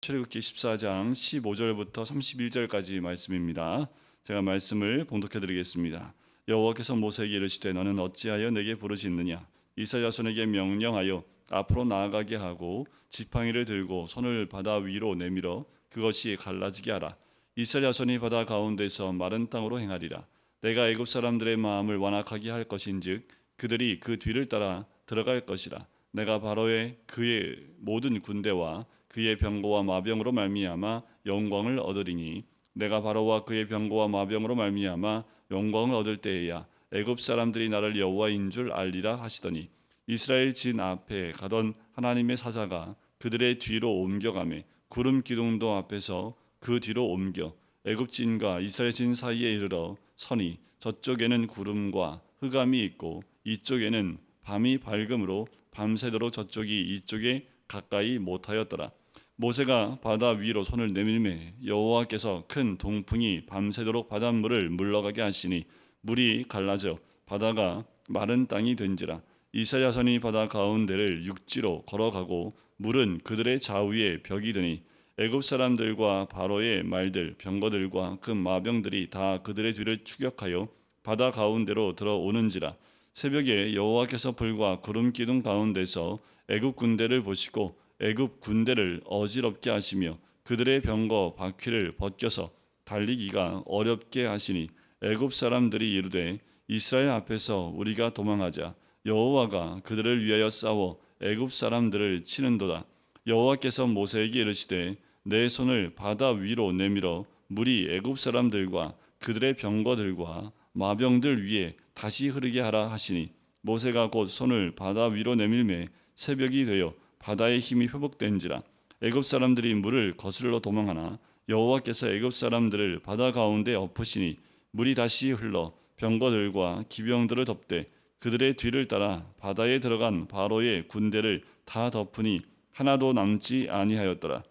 출애굽기 14장 15절부터 31절까지 말씀입니다. 제가 말씀을 봉독해 드리겠습니다. 여호와께서 모세에게 이르시되 너는 어찌하여 내게 부르짖느냐? 이스라엘 자손에게 명령하여 앞으로 나아가게 하고 지팡이를 들고 손을 바다 위로 내밀어 그것이 갈라지게 하라. 이스라엘 자손이 바다 가운데서 마른 땅으로 행하리라. 내가 애굽 사람들의 마음을 완악하게 할 것인즉 그들이 그 뒤를 따라 들어갈 것이라. 내가 바로의 그의 모든 군대와 그의 병거와 마병으로 말미암아 영광을 얻으리니 내가 바로와 그의 병거와 마병으로 말미암아 영광을 얻을 때에야 애굽 사람들이 나를 여호와인 줄 알리라 하시더니 이스라엘 진 앞에 가던 하나님의 사자가 그들의 뒤로 옮겨가매 구름 기둥도 앞에서 그 뒤로 옮겨 애굽 진과 이스라엘 진 사이에 이르러 서니 저쪽에는 구름과 흑암이 있고 이쪽에는 밤이 밝음으로 밤새도록 저쪽이 이쪽에 가까이 못하였더라. 모세가 바다 위로 손을 내밀매 여호와께서 큰 동풍이 밤새도록 바닷물을 물러가게 하시니 물이 갈라져 바다가 마른 땅이 된지라. 이스라엘 자손이 바다 가운데를 육지로 걸어가고 물은 그들의 좌우에 벽이 되니 애굽 사람들과 바로의 말들 병거들과 그 마병들이 다 그들의 뒤를 추격하여 바다 가운데로 들어오는지라. 새벽에 여호와께서 불과 구름 기둥 가운데서 애굽 군대를 보시고 애굽 군대를 어지럽게 하시며 그들의 병거 바퀴를 벗겨서 달리기가 어렵게 하시니 애굽 사람들이 이르되 이스라엘 앞에서 우리가 도망하자. 여호와가 그들을 위하여 싸워 애굽 사람들을 치는도다. 여호와께서 모세에게 이르시되 내 손을 바다 위로 내밀어 물이 애굽 사람들과 그들의 병거들과 마병들 위에 다시 흐르게 하라 하시니 모세가 곧 손을 바다 위로 내밀매 새벽이 되어 바다의 힘이 회복된지라. 애굽 사람들이 물을 거슬러 도망하나 여호와께서 애굽 사람들을 바다 가운데 엎으시니 물이 다시 흘러 병거들과 기병들을 덮되 그들의 뒤를 따라 바다에 들어간 바로의 군대를 다 덮으니 하나도 남지 아니하였더라.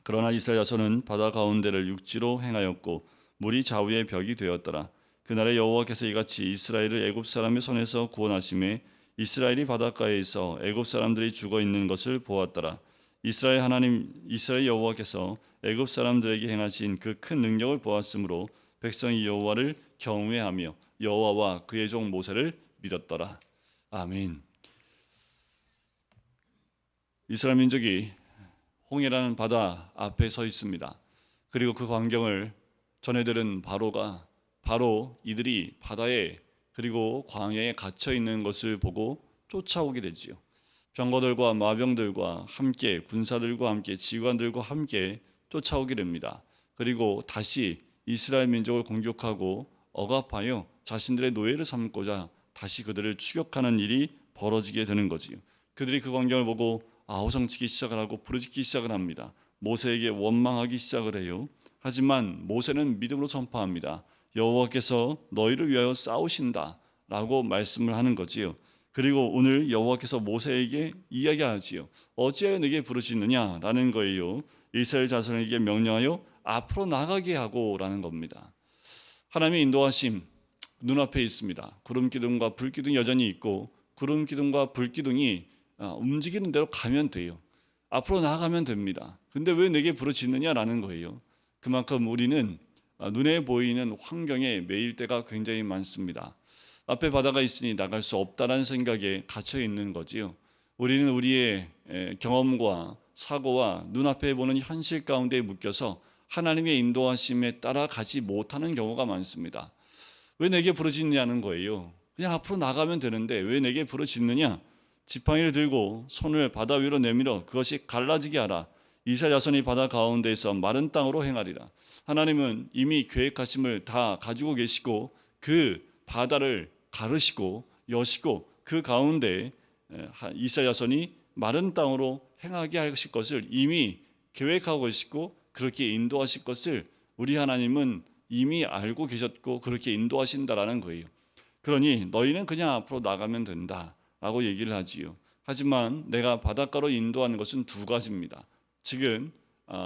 그러나 이스라엘 자손은 바다 가운데를 육지로 행하였고 물이 좌우의 벽이 되었더라. 그날에 여호와께서 이같이 이스라엘을 애굽 사람의 손에서 구원하심에 이스라엘이 바닷가에서 애굽 사람들이 죽어 있는 것을 보았더라. 이스라엘 하나님 이스라엘 여호와께서 애굽 사람들에게 행하신 그 큰 능력을 보았으므로 백성이 여호와를 경외하며 여호와와 그의 종 모세를 믿었더라. 아멘. 이스라엘 민족이 홍해라는 바다 앞에 서 있습니다. 그리고 그 광경을 전해들은 바로가 바로 이들이 바다에 그리고 광야에 갇혀 있는 것을 보고 쫓아오게 되지요. 병거들과 마병들과 함께 군사들과 함께 지휘관들과 함께 쫓아오게 됩니다. 그리고 다시 이스라엘 민족을 공격하고 억압하여 자신들의 노예를 삼고자 다시 그들을 추격하는 일이 벌어지게 되는 거지요. 그들이 그 광경을 보고 아우성치기 시작을 하고 부르짖기 시작을 합니다. 모세에게 원망하기 시작을 해요. 하지만 모세는 믿음으로 전파합니다. 여호와께서 너희를 위하여 싸우신다 라고 말씀을 하는 거지요. 그리고 오늘 여호와께서 모세에게 이야기하지요. 어찌하여 내게 부르짖느냐 라는 거예요. 이스라엘 자손에게 명령하여 앞으로 나가게 하고 라는 겁니다. 하나님의 인도하심 눈앞에 있습니다. 구름기둥과 불기둥이 여전히 있고 구름기둥과 불기둥이 움직이는 대로 가면 돼요. 앞으로 나아가면 됩니다. 근데 왜 내게 부르짖느냐라는 거예요. 그만큼 우리는 눈에 보이는 환경에 매일 때가 굉장히 많습니다. 앞에 바다가 있으니 나갈 수 없다라는 생각에 갇혀 있는 거지요. 우리는 우리의 경험과 사고와 눈앞에 보는 현실 가운데 묶여서 하나님의 인도하심에 따라 가지 못하는 경우가 많습니다. 왜 내게 부르짖느냐는 거예요. 그냥 앞으로 나가면 되는데 왜 내게 부르짖느냐? 지팡이를 들고 손을 바다 위로 내밀어 그것이 갈라지게 하라. 이스라엘 자손이 바다 가운데에서 마른 땅으로 행하리라. 하나님은 이미 계획하심을 다 가지고 계시고 그 바다를 가르시고 여시고 그 가운데 이스라엘 자손이 마른 땅으로 행하게 하실 것을 이미 계획하고 계시고 그렇게 인도하실 것을 우리 하나님은 이미 알고 계셨고 그렇게 인도하신다라는 거예요. 그러니 너희는 그냥 앞으로 나가면 된다라고 얘기를 하지요. 하지만 내가 바닷가로 인도하는 것은 두 가지입니다. 지금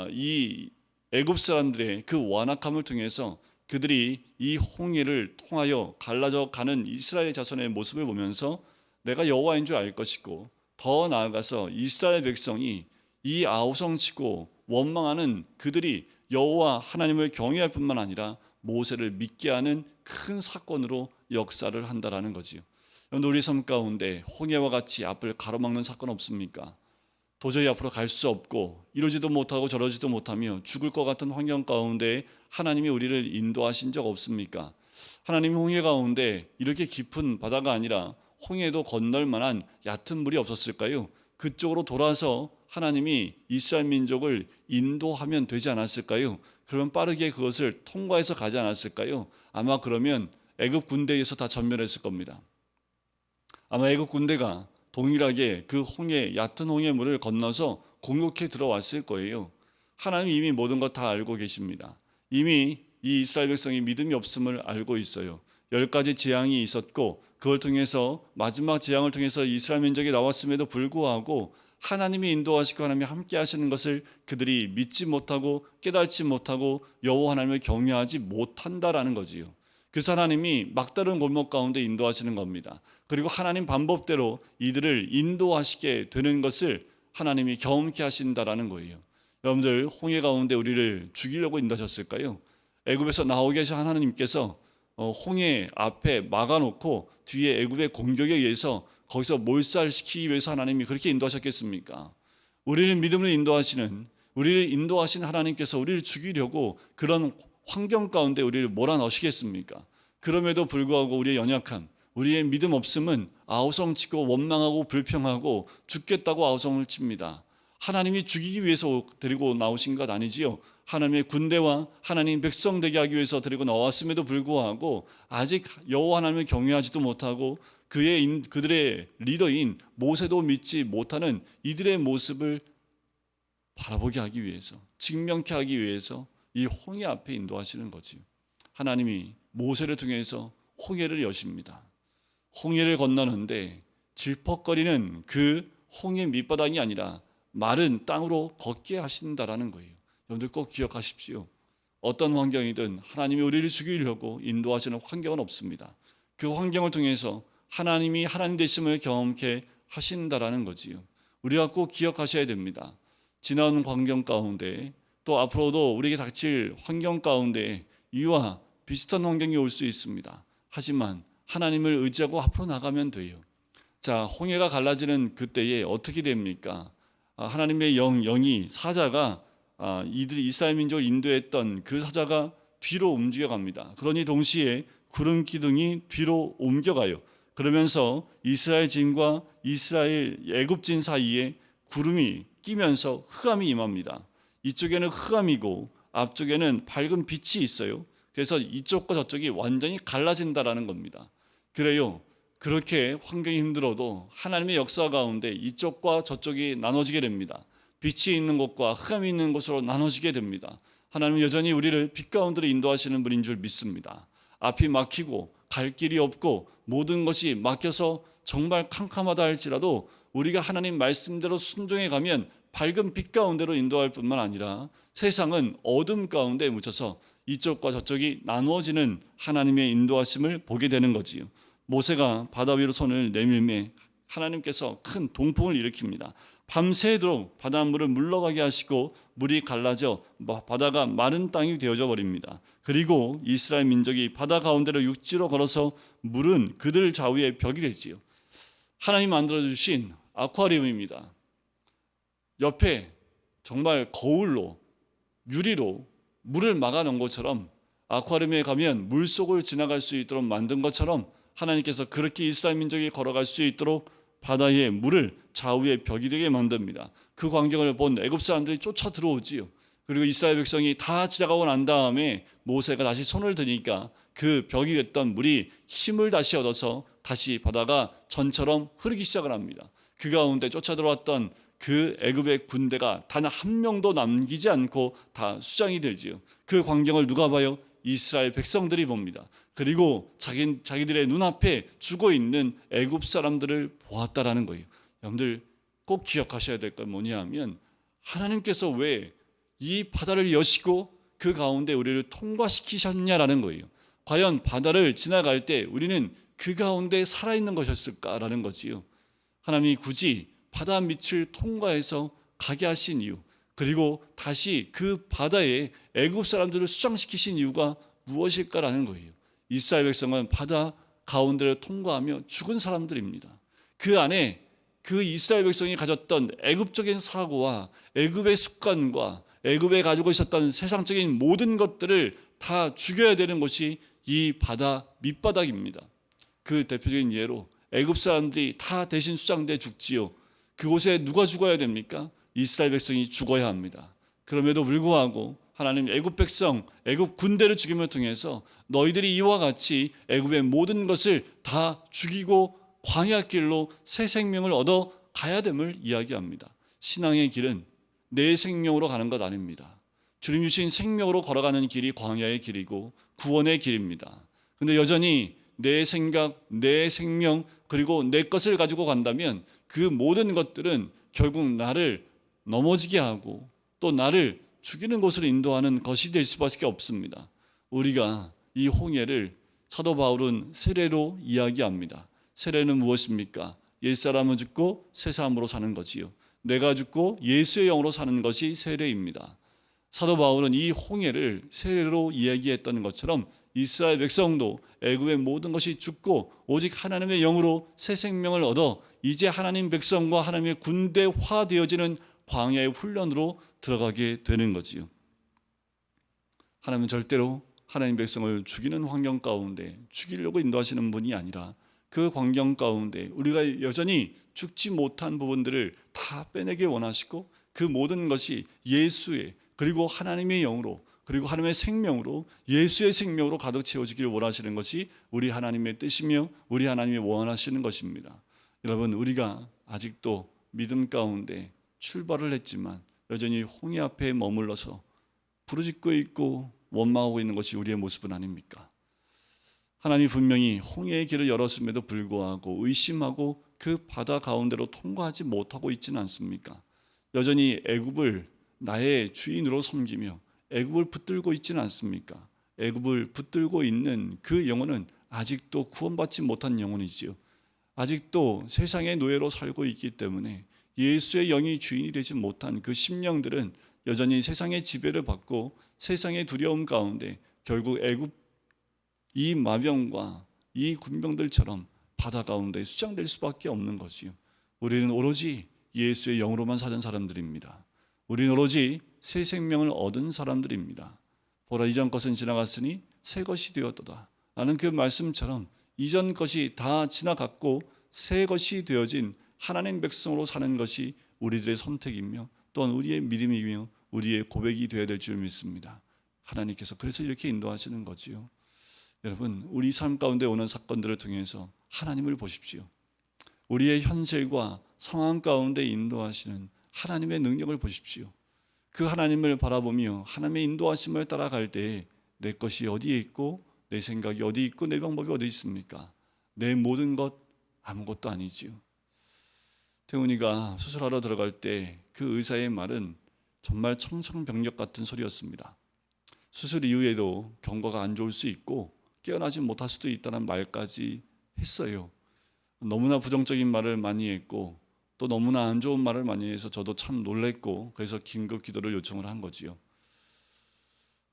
이 애굽 사람들의 그 완악함을 통해서 그들이 이 홍해를 통하여 갈라져 가는 이스라엘 자손의 모습을 보면서 내가 여호와인 줄 알 것이고 더 나아가서 이스라엘 백성이 이 아우성치고 원망하는 그들이 여호와 하나님을 경외할 뿐만 아니라 모세를 믿게 하는 큰 사건으로 역사를 한다라는 거지요. 여러분, 우리 삶 가운데 홍해와 같이 앞을 가로막는 사건 없습니까? 도저히 앞으로 갈 수 없고 이러지도 못하고 저러지도 못하며 죽을 것 같은 환경 가운데 하나님이 우리를 인도하신 적 없습니까? 하나님이 홍해 가운데 이렇게 깊은 바다가 아니라 홍해도 건널 만한 얕은 물이 없었을까요? 그쪽으로 돌아서 하나님이 이스라엘 민족을 인도하면 되지 않았을까요? 그러면 빠르게 그것을 통과해서 가지 않았을까요? 아마 그러면 애굽 군대에서 다 전멸했을 겁니다. 아마 애굽 군대가 동일하게 그 홍해, 얕은 홍해 물을 건너서 공격해 들어왔을 거예요. 하나님이 이미 모든 것 다 알고 계십니다. 이미 이 이스라엘 백성이 믿음이 없음을 알고 있어요. 10가지 재앙이 있었고 그걸 통해서 마지막 재앙을 통해서 이스라엘 민족이 나왔음에도 불구하고 하나님이 인도하시고 하나님이 함께 하시는 것을 그들이 믿지 못하고 깨닫지 못하고 여호와 하나님을 경외하지 못한다라는 거지요. 그래서 하나님이 막다른 골목 가운데 인도하시는 겁니다. 그리고 하나님 방법대로 이들을 인도하시게 되는 것을 하나님이 경험케 하신다라는 거예요. 여러분들, 홍해 가운데 우리를 죽이려고 인도하셨을까요? 애굽에서 나오게 하신 하나님께서 홍해 앞에 막아놓고 뒤에 애굽의 공격에 의해서 거기서 몰살시키기 위해서 하나님이 그렇게 인도하셨겠습니까? 우리를 믿음으로 인도하시는, 우리를 인도하신 하나님께서 우리를 죽이려고 그런 환경 가운데 우리를 몰아넣으시겠습니까? 그럼에도 불구하고 우리의 연약함, 우리의 믿음 없음은 아우성치고 원망하고 불평하고 죽겠다고 아우성을 칩니다. 하나님이 죽이기 위해서 데리고 나오신 것 아니지요. 하나님의 군대와 하나님 백성 되게 하기 위해서 데리고 나왔음에도 불구하고 아직 여호와 하나님을 경외하지도 못하고 그들의 리더인 모세도 믿지 못하는 이들의 모습을 바라보게 하기 위해서, 직면케 하기 위해서 이 홍해 앞에 인도하시는 거지요. 하나님이 모세를 통해서 홍해를 여십니다. 홍해를 건너는데 질퍽거리는 그 홍해 밑바닥이 아니라 마른 땅으로 걷게 하신다라는 거예요. 여러분들 꼭 기억하십시오. 어떤 환경이든 하나님이 우리를 죽이려고 인도하시는 환경은 없습니다. 그 환경을 통해서 하나님이 하나님 되심을 경험케 하신다라는 거지요. 우리가 꼭 기억하셔야 됩니다. 지나오는 환경 가운데 또 앞으로도 우리에게 닥칠 환경 가운데 이와 비슷한 환경이 올 수 있습니다. 하지만 하나님을 의지하고 앞으로 나가면 돼요. 자, 홍해가 갈라지는 그때에 어떻게 됩니까? 하나님의 영이 사자가 이들이 이스라엘 민족을 인도했던 그 사자가 뒤로 움직여갑니다. 그러니 동시에 구름 기둥이 뒤로 옮겨가요. 그러면서 이스라엘 진과 이스라엘 애굽진 사이에 구름이 끼면서 흑암이 임합니다. 이쪽에는 흑암이고 앞쪽에는 밝은 빛이 있어요. 그래서 이쪽과 저쪽이 완전히 갈라진다라는 겁니다. 그래요. 그렇게 환경이 힘들어도 하나님의 역사 가운데 이쪽과 저쪽이 나눠지게 됩니다. 빛이 있는 곳과 흑암이 있는 곳으로 나눠지게 됩니다. 하나님은 여전히 우리를 빛 가운데로 인도하시는 분인 줄 믿습니다. 앞이 막히고 갈 길이 없고 모든 것이 막혀서 정말 캄캄하다 할지라도 우리가 하나님 말씀대로 순종해 가면 밝은 빛 가운데로 인도할 뿐만 아니라 세상은 어둠 가운데 묻혀서 이쪽과 저쪽이 나누어지는 하나님의 인도하심을 보게 되는 거지요. 모세가 바다 위로 손을 내밀매 하나님께서 큰 동풍을 일으킵니다. 밤새도록 바닷물을 물러가게 하시고 물이 갈라져 바다가 마른 땅이 되어져 버립니다. 그리고 이스라엘 민족이 바다 가운데로 육지로 걸어서 물은 그들 좌우에 벽이 되지요. 하나님 만들어주신 아쿠아리움입니다. 옆에 정말 거울로 유리로 물을 막아놓은 것처럼 아쿠아리움에 가면 물속을 지나갈 수 있도록 만든 것처럼 하나님께서 그렇게 이스라엘 민족이 걸어갈 수 있도록 바다의 물을 좌우에 벽이 되게 만듭니다. 그 광경을 본 애굽 사람들이 쫓아 들어오지요. 그리고 이스라엘 백성이 다 지나가고 난 다음에 모세가 다시 손을 드니까 그 벽이 됐던 물이 힘을 다시 얻어서 다시 바다가 전처럼 흐르기 시작을 합니다. 그 가운데 쫓아 들어왔던 그 애굽의 군대가 단 한 명도 남기지 않고 다 수장이 되지요. 그 광경을 누가 봐요? 이스라엘 백성들이 봅니다. 그리고 자기들의 눈앞에 죽어 있는 애굽 사람들을 보았다라는 거예요. 여러분들 꼭 기억하셔야 될 건 뭐냐 하면 하나님께서 왜 이 바다를 여시고 그 가운데 우리를 통과시키셨냐라는 거예요. 과연 바다를 지나갈 때 우리는 그 가운데 살아있는 것이었을까라는 거지요. 하나님이 굳이 바다 밑을 통과해서 가게 하신 이유, 그리고 다시 그 바다에 애굽 사람들을 수장시키신 이유가 무엇일까라는 거예요. 이스라엘 백성은 바다 가운데를 통과하며 죽은 사람들입니다. 그 안에 그 이스라엘 백성이 가졌던 애굽적인 사고와 애굽의 습관과 애굽에 가지고 있었던 세상적인 모든 것들을 다 죽여야 되는 것이 이 바다 밑바닥입니다. 그 대표적인 예로 애굽 사람들이 다 대신 수장돼 죽지요. 그곳에 누가 죽어야 됩니까? 이스라엘 백성이 죽어야 합니다. 그럼에도 불구하고 하나님 애굽 백성, 애굽 군대를 죽임을 통해서 너희들이 이와 같이 애굽의 모든 것을 다 죽이고 광야길로 새 생명을 얻어 가야 됨을 이야기합니다. 신앙의 길은 내 생명으로 가는 것 아닙니다. 주님 주신 생명으로 걸어가는 길이 광야의 길이고 구원의 길입니다. 근데 여전히 내 생각, 내 생명, 그리고 내 것을 가지고 간다면 그 모든 것들은 결국 나를 넘어지게 하고 또 나를 죽이는 곳으로 인도하는 것이 될 수밖에 없습니다. 우리가 이 홍해를 사도 바울은 세례로 이야기합니다. 세례는 무엇입니까? 옛사람은 죽고 새사람으로 사는 거지요. 내가 죽고 예수의 영으로 사는 것이 세례입니다. 사도 바울은 이 홍해를 세례로 이야기했던 것처럼 이스라엘 백성도 애굽의 모든 것이 죽고 오직 하나님의 영으로 새 생명을 얻어 이제 하나님 백성과 하나님의 군대화 되어지는 광야의 훈련으로 들어가게 되는 거지요. 하나님은 절대로 하나님 백성을 죽이는 환경 가운데 죽이려고 인도하시는 분이 아니라 그 환경 가운데 우리가 여전히 죽지 못한 부분들을 다 빼내기 원하시고 그 모든 것이 예수의 그리고 하나님의 영으로 그리고 하나님의 생명으로 예수의 생명으로 가득 채워지기를 원하시는 것이 우리 하나님의 뜻이며 우리 하나님이 원하시는 것입니다. 여러분, 우리가 아직도 믿음 가운데 출발을 했지만 여전히 홍해 앞에 머물러서 부르짖고 있고 원망하고 있는 것이 우리의 모습은 아닙니까? 하나님 분명히 홍해의 길을 열었음에도 불구하고 의심하고 그 바다 가운데로 통과하지 못하고 있지는 않습니까? 여전히 애굽을 나의 주인으로 섬기며 애굽을 붙들고 있지는 않습니까? 애굽을 붙들고 있는 그 영혼은 아직도 구원받지 못한 영혼이지요. 아직도 세상의 노예로 살고 있기 때문에 예수의 영이 주인이 되지 못한 그 심령들은 여전히 세상의 지배를 받고 세상의 두려움 가운데 결국 애굽 이 마병과 이 군병들처럼 바다 가운데 수장될 수밖에 없는 것이요. 우리는 오로지 예수의 영으로만 사는 사람들입니다. 우리는 오로지 새 생명을 얻은 사람들입니다. 보라, 이전 것은 지나갔으니 새 것이 되었도다 라는 그 말씀처럼 이전 것이 다 지나갔고 새 것이 되어진 하나님 백성으로 사는 것이 우리들의 선택이며 또한 우리의 믿음이며 우리의 고백이 되어야 될 줄 믿습니다. 하나님께서 그래서 이렇게 인도하시는 거지요. 여러분, 우리 삶 가운데 오는 사건들을 통해서 하나님을 보십시오. 우리의 현실과 상황 가운데 인도하시는 하나님의 능력을 보십시오. 그 하나님을 바라보며 하나님의 인도하심을 따라갈 때 내 것이 어디에 있고 내 생각이 어디 있고 내 방법이 어디 있습니까? 내 모든 것 아무것도 아니지요. 태훈이가 수술하러 들어갈 때 그 의사의 말은 정말 청천벽력 같은 소리였습니다. 수술 이후에도 경과가 안 좋을 수 있고 깨어나지 못할 수도 있다는 말까지 했어요. 너무나 부정적인 말을 많이 했고 또 너무나 안 좋은 말을 많이 해서 저도 참 놀랬고 그래서 긴급 기도를 요청을 한 거지요.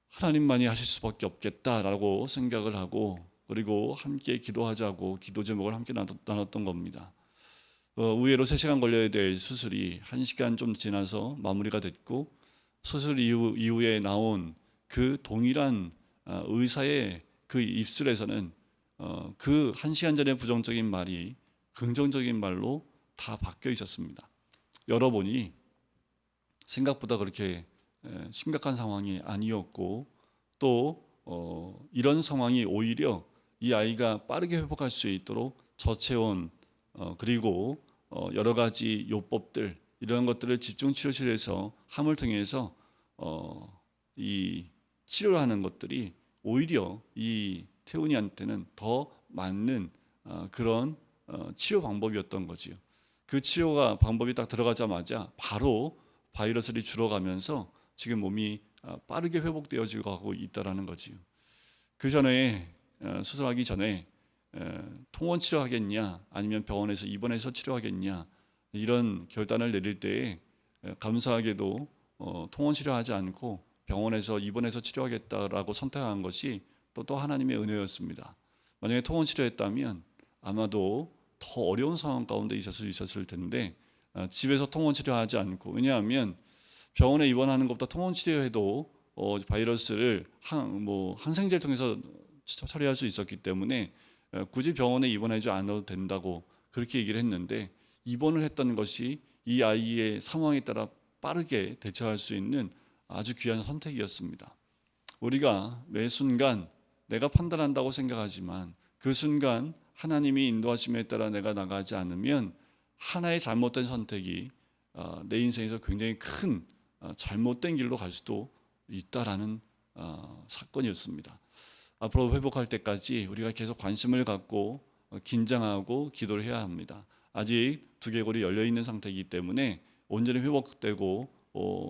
하나님만이 하실 수밖에 없겠다라고 생각을 하고 그리고 함께 기도하자고 기도 제목을 함께 나눴던 겁니다. 의외로 3시간 걸려야 될 수술이 1시간 좀 지나서 마무리가 됐고 수술 이후에 나온 그 동일한 의사의 그 입술에서는 그 1시간 전의 부정적인 말이 긍정적인 말로 다 바뀌어 있었습니다. 열어보니 생각보다 그렇게 심각한 상황이 아니었고 또 이런 상황이 오히려 이 아이가 빠르게 회복할 수 있도록 저체온 그리고 여러 가지 요법들 이런 것들을 집중치료실에서 함을 통해서 이 치료를 하는 것들이 오히려 이 태훈이한테는 더 맞는 그런 치료 방법이었던 거지요. 그 치료가 방법이 딱 들어가자마자 바로 바이러스를 줄어가면서 지금 몸이 빠르게 회복되어지고 하고 있다라는 거지요. 그 전에 수술하기 전에 통원 치료하겠냐 아니면 병원에서 입원해서 치료하겠냐 이런 결단을 내릴 때에 감사하게도 통원 치료하지 않고 병원에서 입원해서 치료하겠다라고 선택한 것이 또 하나님의 은혜였습니다. 만약에 통원 치료했다면 아마도 더 어려운 상황 가운데 있었을 텐데 집에서 통원 치료하지 않고, 왜냐하면 병원에 입원하는 것보다 통원 치료해도 바이러스를 항생제를 통해서 처리할 수 있었기 때문에 굳이 병원에 입원하지 않아도 된다고 그렇게 얘기를 했는데, 입원을 했던 것이 이 아이의 상황에 따라 빠르게 대처할 수 있는 아주 귀한 선택이었습니다. 우리가 매 순간 내가 판단한다고 생각하지만 그 순간 하나님이 인도하심에 따라 내가 나가지 않으면 하나의 잘못된 선택이 내 인생에서 굉장히 큰 잘못된 길로 갈 수도 있다라는 사건이었습니다. 앞으로 회복할 때까지 우리가 계속 관심을 갖고 긴장하고 기도를 해야 합니다. 아직 두개골이 열려 있는 상태이기 때문에 온전히 회복되고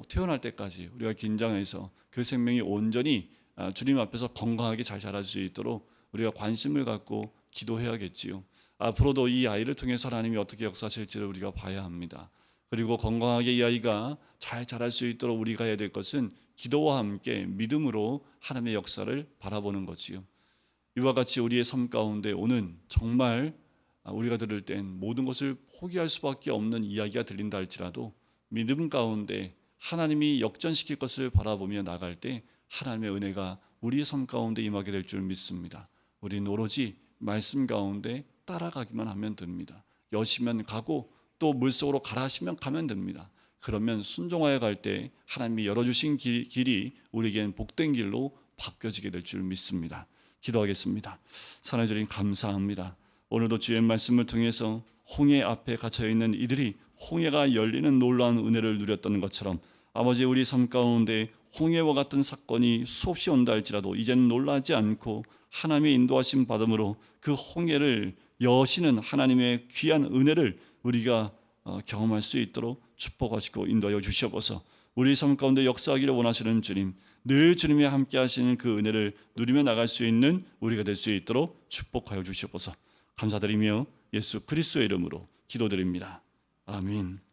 태어날 때까지 우리가 긴장해서 그 생명이 온전히 주님 앞에서 건강하게 잘 자랄 수 있도록 우리가 관심을 갖고 기도해야겠지요. 앞으로도 이 아이를 통해서 하나님이 어떻게 역사하실지를 우리가 봐야 합니다. 그리고 건강하게 이 아이가 잘 자랄 수 있도록 우리가 해야 될 것은 기도와 함께 믿음으로 하나님의 역사를 바라보는 거지요. 이와 같이 우리의 삶 가운데 오는 정말 우리가 들을 땐 모든 것을 포기할 수밖에 없는 이야기가 들린다 할지라도 믿음 가운데 하나님이 역전시킬 것을 바라보며 나갈 때 하나님의 은혜가 우리의 삶 가운데 임하게 될 줄 믿습니다. 우리는 오로지 말씀 가운데 따라가기만 하면 됩니다. 여시면 가고 또 물속으로 가라 하시면 가면 됩니다. 그러면 순종하여 갈 때 하나님이 열어주신 길이 우리에겐 복된 길로 바뀌어지게 될 줄 믿습니다. 기도하겠습니다. 사랑해 주님 감사합니다. 오늘도 주의 말씀을 통해서 홍해 앞에 갇혀있는 이들이 홍해가 열리는 놀라운 은혜를 누렸던 것처럼 아버지, 우리 삶 가운데 홍해와 같은 사건이 수없이 온다 할지라도 이제는 놀라지 않고 하나님의 인도하심 받음으로 그 홍해를 여시는 하나님의 귀한 은혜를 우리가 경험할 수 있도록 축복하시고 인도하여 주시옵소서. 우리 삶 가운데 역사하기를 원하시는 주님, 늘 주님이 함께 하시는 그 은혜를 누리며 나갈 수 있는 우리가 될 수 있도록 축복하여 주시옵소서. 감사드리며 예수 그리스도의 이름으로 기도드립니다. 아멘.